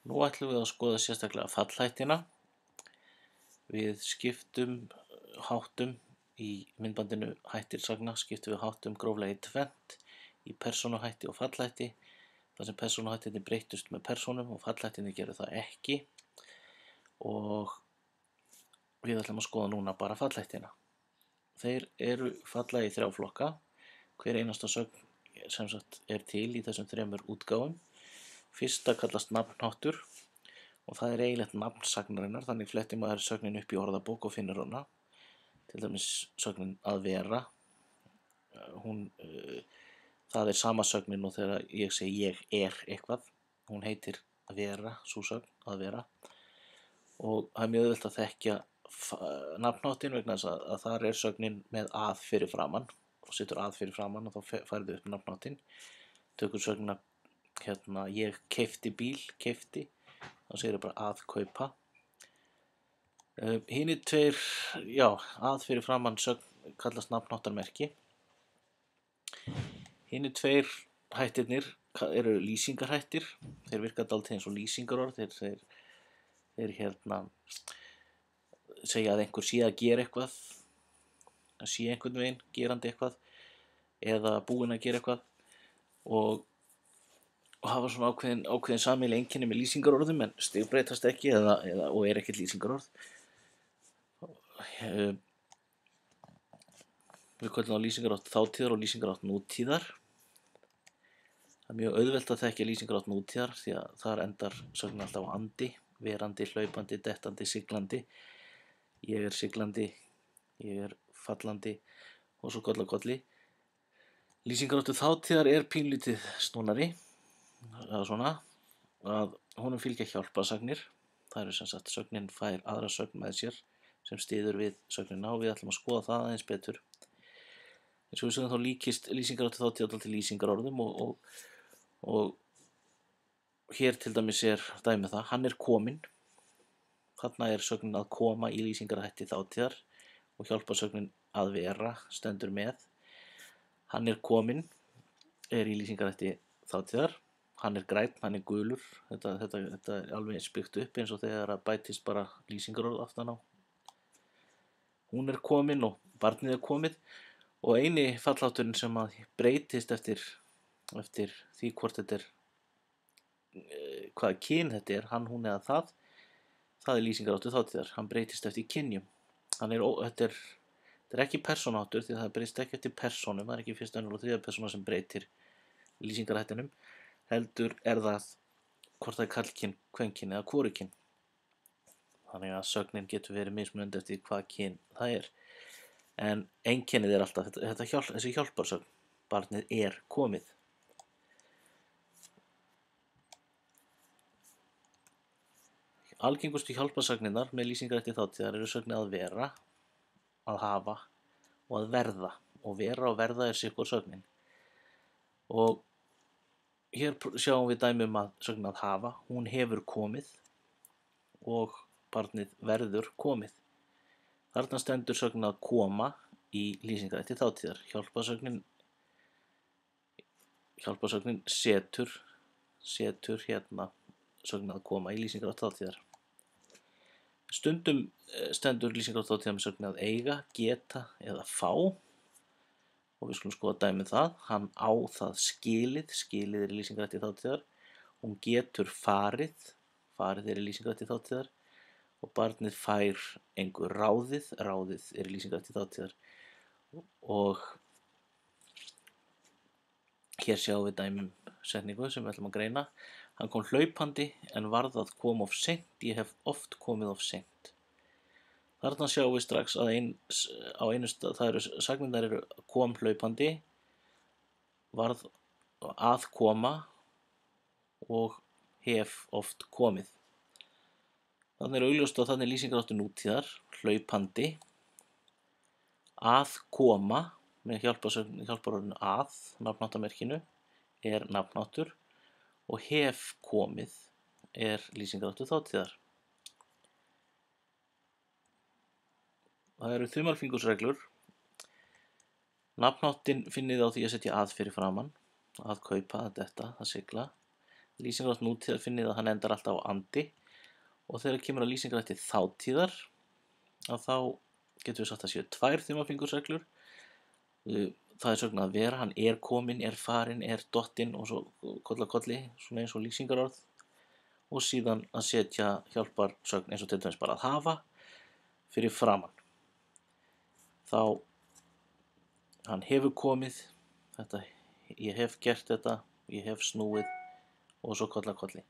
Nú ætlum við að skoða sérstaklega fallhættina. Við skiptum háttum í myndbandinu hættir sagna, skiptum við háttum gróflega í tvennt, í persónuhætti og fallhætti, þar sem persónuhættirnir breyttust með persónum og fallhættirnir gerðu það ekki. Og við ætlum að skoða núna bara fallhættina. Þeir eru falla í 3 flokka. Hver einasta sögn sem sagt er til í þessum 3 útgáfum. Fyrsta kallast nafnháttur og það er eiginlegt nafn sagnarinnar, þannig flettir maður sögnin upp í orðabók og finnur hana. Til dæmis sögnin að vera. Það er sama sögnin og þegar ég segi ég er eitthvað. Hún heitir að vera, sú sögn, að vera. Og það er mjög auðvelt að þekkja nafnháttin vegna þess að þar er sögnin með að fyrir framan og setur að fyrir framan og þá færðu upp nafnháttin. Tökur sögnina ég keypti bíl, keypti, þá segir ég bara að kaupa. Hinir 2, að fyrir framan sögn kallast nafnháttarmerki. Hinir 2 hættirnir eru lýsingarhættir. Þeir virka dálítið eins og lýsingarorð. Þeir segja að einhver sé að gera eitthvað, að sé einhvern veginn gerandi eitthvað eða búinn að gera eitthvað og hafa svona ákveðin sameiginleg einkenni með lýsingarorðum en stigbreytast ekki og er ekkert lýsingarorð. Við köllum á lýsingarátt þátíðar og lýsingarátt nútíðar. Það er mjög auðvelt að þekkja lýsingarátt nútíðar því að þar endar sögnin alltaf á andi, verandi, hlaupandi, dettandi, siglandi. Ég er siglandi, ég er fallandi og svo koll á kolli. Lýsingaráttu þátíðar er pínlítið snúnari. Það er svona að honum fylgja hjálparsagnir. Það eru sem sagt sögnin fær aðra sögn með sér sem styður við sögnina og við ætlum að skoða það aðeins betur. Eins og við sögum þá líkist lýsingaráttu þátíðar til lýsingarorðum og hér til dæmis er dæmi það, hann er kominn. Þarna er sögnin að koma í lýsingarhætti þátíðar og hjálparsögnin að vera stendur með. Hann er kominn er í lýsingarhætti þátíðar. Hann er grænn, hann er gulur. Þetta er alveg byggt upp eins og þegar að bætist bara lýsingarorð aftan á. Hún er komin og barnið er komið og eini fallhátturinn sem að breytist eftir því hvort þetta er hvaða kyn þetta er, hann, hún eða það er lýsingaráttu þátíðar. Hann breytist eftir kynjum. Þetta er ekki persónuháttur því það breytist ekki eftir persónum. Það er ekki fyrsta, önnur og þriðja persóna sem breytir lýsingarhættinum. Heldur er það hvort það er karlkyn, kvenkyn eða hvorugkyn. Þannig að sögnin getur verið mismunandi eftir hvað kyn það er. En einkennið er alltaf þessi hjálparsögn. Barnið er komið. Algengustu hjálparsagninnar með lýsingarhætti þátíðar eru sögnin að vera, að hafa og að verða. Og vera og verða er sitthvor sögnin. Og hér sjáum við dæmi að sögnin að hafa, hún hefur komið og barnið verður komið. Þarna stendur sögnin að koma í lýsingarhætti þátíðar. Hjálparsögnin setur sögnin að koma í lýsingarhætti þátíðar. Stundum stendur lýsingarhætti þátíðar með sögnin að eiga, geta eða fá. Og við skulum skoða dæmi það. Hann á það skilið er í lýsingarhætti þátíðar. Hún getur farið er í lýsingarhætti þátíðar. Og barnið fær engu ráðið er í lýsingarhætti þátíðar. Og hér sjáum við dæmum setningu sem við ætlum að greina. Hann kom hlaupandi en varð að koma of seint, ég hef oft komið of seint. Þarna sjáum við strax að á einu stað, það eru sagnirnar eru kom hlaupandi, varð að koma og hef oft komið. Þannig er augljóst að þannig lýsingaráttu nútíðar, hlaupandi, að koma með hjálparorðinu að, nafnháttarmerkinu, er nafnháttur og hef komið er lýsingaráttu þátíðar. Það eru þumalfingursreglur. Nafnháttin finnið á því að setja að fyrir framan, að kaupa, að detta, að sigla. lýsingarátt nútíðar finnið að hann endar alltaf á andi, og þegar kemur að lýsingarátti þátíðar að þá getum við sagt að séu tvær þumalfingursreglur. Það er sögn að vera, hann er kominn, er farinn, er dottinn og svo koll af kolli, svona eins og lýsingarorð, og síðan að setja hjálparsögn eins og til dæmis bara að hafa fyrir framann. Þá hann hefur komið, þetta, ég hef gert þetta, ég hef snúið og svo koll af kolli.